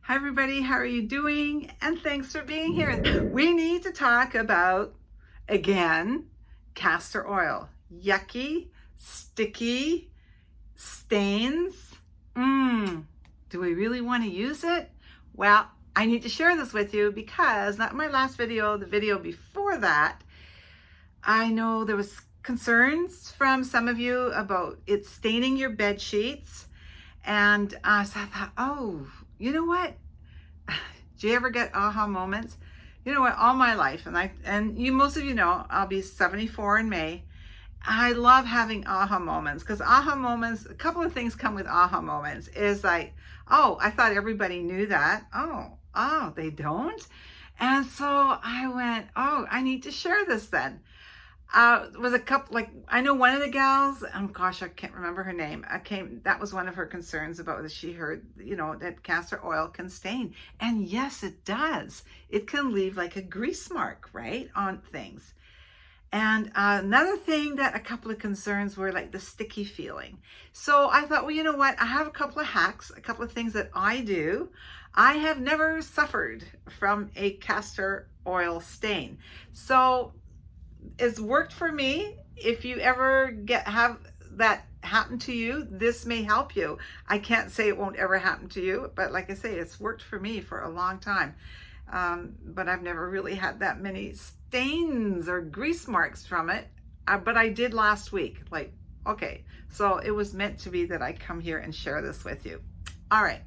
Hi everybody, how are you doing? And thanks for being here. We need to talk about, again, castor oil. Yucky, sticky, stains. Do we really want to use it? Well, I need to share this with you because not my last video, the video before that, I know there was concerns from some of you about it staining your bed sheets. And so I thought, oh, you know what? Do you ever get aha moments? You know what? All my life, and most of you know, I'll be 74 in May. I love having aha moments because aha moments, a couple of things come with aha moments. Is like, oh, I thought everybody knew that. Oh, they don't. And so I went, oh, I need to share this then. Was a couple, like, I know one of the gals, gosh, I can't remember her name. That was one of her concerns about that she heard, that castor oil can stain. And yes, it does. It can leave like a grease mark, right, on things. And another thing that a couple of concerns were like the sticky feeling. So I thought, well, you know what? I have a couple of hacks, a couple of things that I do. I have never suffered from a castor oil stain. So it's worked for me. If you ever have that happen to you, this may help you. I can't say it won't ever happen to you, but like I say, it's worked for me for a long time. But I've never really had that many stains or grease marks from it. But I did last week. Like, okay, so it was meant to be that I come here and share this with you. All right.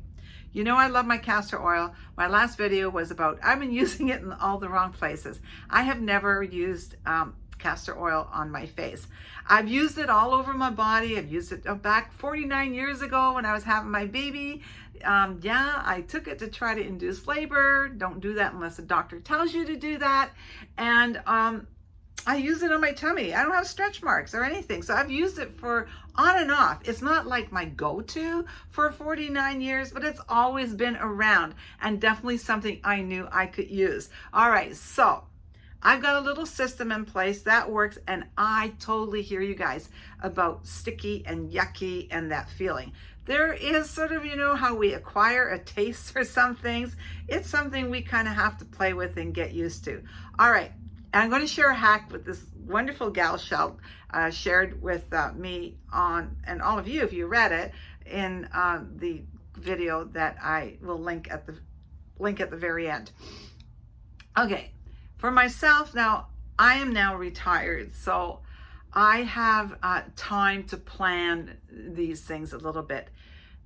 You know I love my castor oil. My last video was about, I've been using it in all the wrong places. I have never used castor oil on my face. I've used it all over my body. I've used it back 49 years ago when I was having my baby. Yeah, I took it to try to induce labor. Don't do that unless a doctor tells you to do that. And I use it on my tummy. I don't have stretch marks or anything. So I've used it for on and off. It's not like my go-to for 49 years, but it's always been around and definitely something I knew I could use. All right, so I've got a little system in place that works, and I totally hear you guys about sticky and yucky and that feeling. There is sort of, how we acquire a taste for some things. It's something we kind of have to play with and get used to. All right. And I'm going to share a hack with this wonderful gal shared with me and all of you, if you read it, in the video that I will link at the very end. Okay, for myself now, I am now retired, so I have time to plan these things a little bit.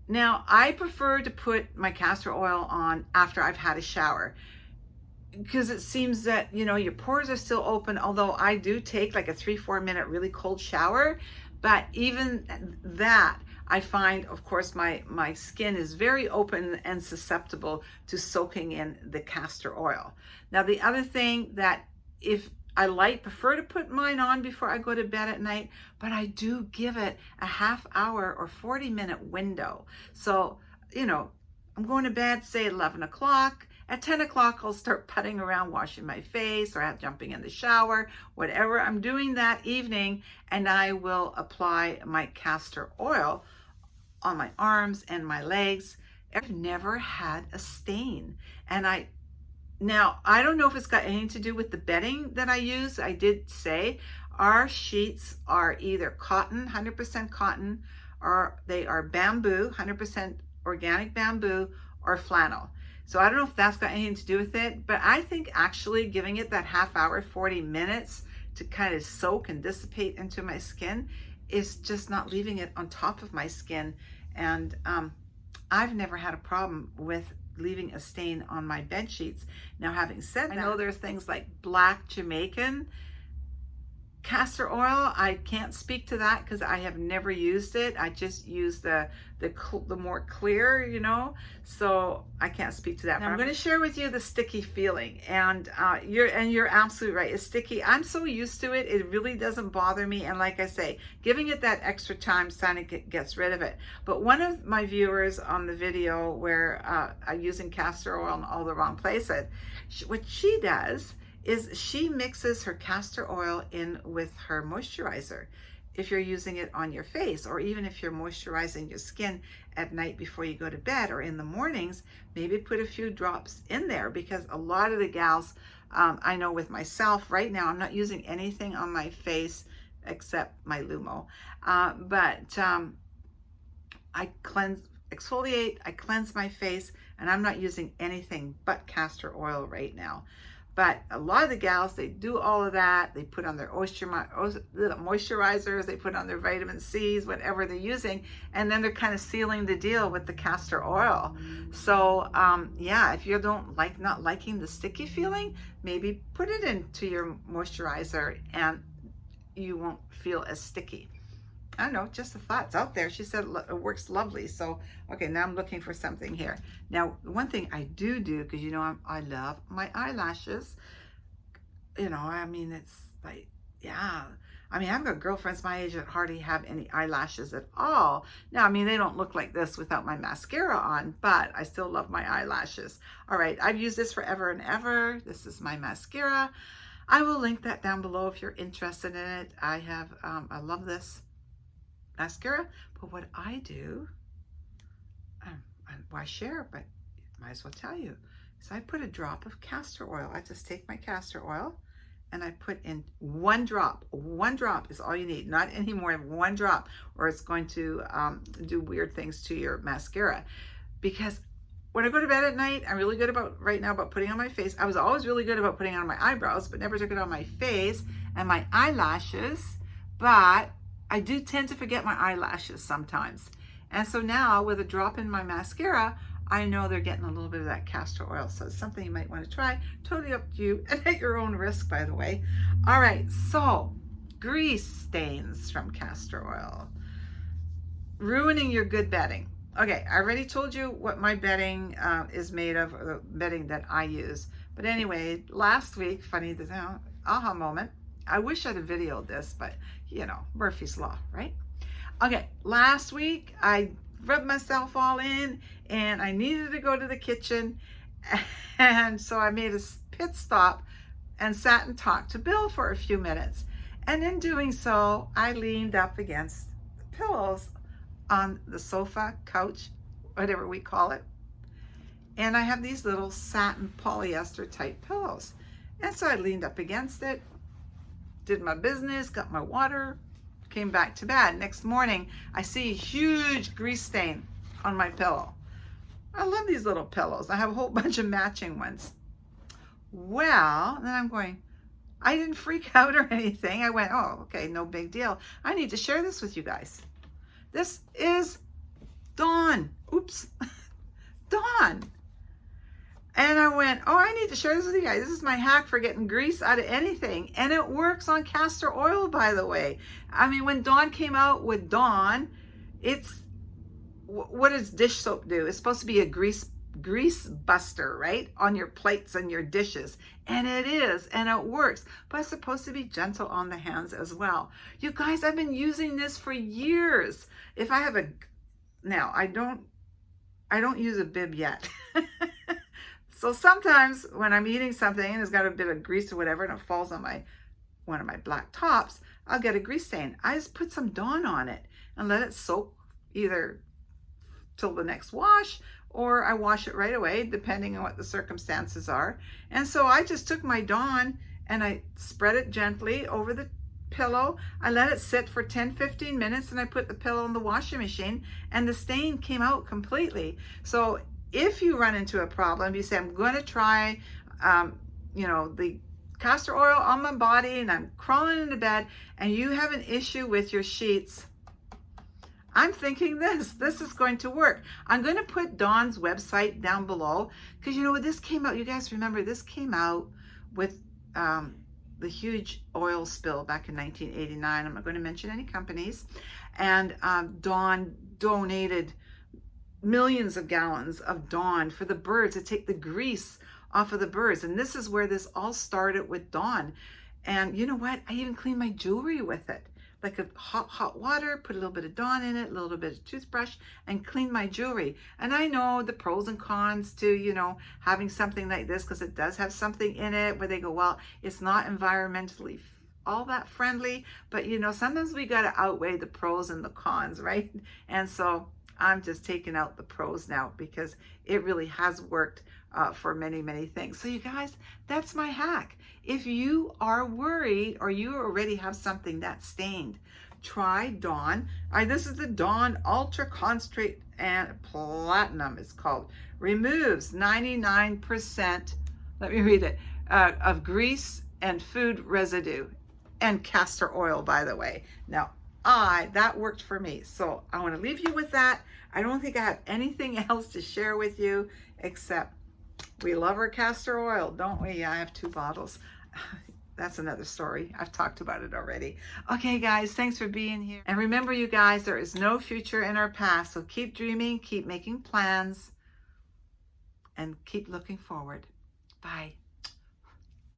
Now, I prefer to put my castor oil on after I've had a shower, because it seems that, your pores are still open, although I do take like a 3-4 minute really cold shower. But even that, I find, of course, my skin is very open and susceptible to soaking in the castor oil. Now, the other thing that if I prefer to put mine on before I go to bed at night, but I do give it a half hour or 40-minute window. So, I'm going to bed, say 11 o'clock. At 10 o'clock, I'll start putting around, washing my face or jumping in the shower, whatever I'm doing that evening, and I will apply my castor oil on my arms and my legs. I've never had a stain. And now, I don't know if it's got anything to do with the bedding that I use. I did say our sheets are either cotton, 100% cotton, or they are bamboo, 100% organic bamboo, or flannel. So I don't know if that's got anything to do with it, but I think actually giving it that half hour, 40 minutes to kind of soak and dissipate into my skin is just not leaving it on top of my skin. And I've never had a problem with leaving a stain on my bed sheets. Now, having said that, I know there's things like black Jamaican castor oil. I can't speak to that because I have never used it. I just use the more clear, so I can't speak to that. Now, I'm going to share with you the sticky feeling, and you're absolutely right. It's sticky. I'm so used to it. It really doesn't bother me. And like I say, giving it that extra time kind of gets rid of it. But one of my viewers on the video where I'm using castor oil in all the wrong places, what she does is she mixes her castor oil in with her moisturizer. if you're using it on your face, or even if you're moisturizing your skin at night before you go to bed or in the mornings, maybe put a few drops in there, because a lot of the gals, I know with myself right now, I'm not using anything on my face except my Lumo, but I exfoliate, I cleanse my face, and I'm not using anything but castor oil right now. But a lot of the gals, they do all of that. They put on their moisturizers, they put on their vitamin C's, whatever they're using, and then they're kind of sealing the deal with the castor oil. So yeah, if you not liking the sticky feeling, maybe put it into your moisturizer and you won't feel as sticky. I don't know, just the thoughts out there. She said it works lovely. So, okay, now I'm looking for something here. Now, one thing I do, because you know I love my eyelashes. You know, I mean, it's like, yeah. I mean, I've got girlfriends my age that hardly have any eyelashes at all. Now, I mean, they don't look like this without my mascara on, but I still love my eyelashes. All right, I've used this forever and ever. This is my mascara. I will link that down below if you're interested in it. I love this mascara, but what I do, why share, but might as well tell you. So I put a drop of castor oil. I just take my castor oil and I put in one drop. One drop is all you need, not any more than one drop, or it's going to do weird things to your mascara. Because when I go to bed at night, I'm really good about putting on my face. I was always really good about putting on my eyebrows, but never took it on my face and my eyelashes. But I do tend to forget my eyelashes sometimes. And so now with a drop in my mascara, I know they're getting a little bit of that castor oil. So it's something you might want to try. Totally up to you and at your own risk, by the way. All right, so grease stains from castor oil. Ruining your good bedding. Okay, I already told you what my bedding is made of, or the bedding that I use. But anyway, last week, funny, aha moment. I wish I'd have videoed this, but you know, Murphy's Law, right? Okay, last week I rubbed myself all in and I needed to go to the kitchen. And so I made a pit stop and sat and talked to Bill for a few minutes. And in doing so, I leaned up against the pillows on the sofa, couch, whatever we call it. And I have these little satin polyester type pillows. And so I leaned up against it, did my business, got my water, came back to bed. Next morning, I see a huge grease stain on my pillow. I love these little pillows. I have a whole bunch of matching ones. Well, then I'm going, I didn't freak out or anything. I went, oh, okay, no big deal. I need to share this with you guys. This is Dawn. Oops. Dawn. And I went, oh, I need to share this with you guys. This is my hack for getting grease out of anything. And it works on castor oil, by the way. I mean, when Dawn came out with Dawn, what does dish soap do? It's supposed to be a grease buster, right? On your plates and your dishes. And it is, and it works. But it's supposed to be gentle on the hands as well. You guys, I've been using this for years. If I have now I don't use a bib yet. So sometimes when I'm eating something and it's got a bit of grease or whatever and it falls on one of my black tops, I'll get a grease stain. I just put some Dawn on it and let it soak either till the next wash, or I wash it right away depending on what the circumstances are. And so I just took my Dawn and I spread it gently over the pillow. I let it sit for 10-15 minutes and I put the pillow in the washing machine and the stain came out completely. So if you run into a problem, you say, I'm going to try, you know, the castor oil on my body and I'm crawling into bed, and you have an issue with your sheets, I'm thinking this is going to work. I'm going to put Dawn's website down below, because you know, this came out, you guys remember, this came out with the huge oil spill back in 1989. I'm not going to mention any companies. And Dawn donated millions of gallons of Dawn for the birds, to take the grease off of the birds. And this is where this all started with Dawn. And you know what? I even cleaned my jewelry with it. Like a hot water, put a little bit of Dawn in it, a little bit of toothbrush, and clean my jewelry. And I know the pros and cons to, you know, having something like this, because it does have something in it where they go, well, it's not environmentally all that friendly, but you know, sometimes we got to outweigh the pros and the cons, right? And so I'm just taking out the pros now because it really has worked for many, many things. So you guys, that's my hack. If you are worried or you already have something that's stained, try Dawn. This is the Dawn Ultra Concentrate and Platinum, it's called. Removes 99%, let me read it, of grease and food residue, and castor oil, by the way. Now, that worked for me. So I want to leave you with that. I don't think I have anything else to share with you except we love our castor oil, don't we? I have 2 bottles. That's another story. I've talked about it already. Okay, guys, thanks for being here. And remember, you guys, there is no future in our past. So keep dreaming, keep making plans, and keep looking forward. Bye.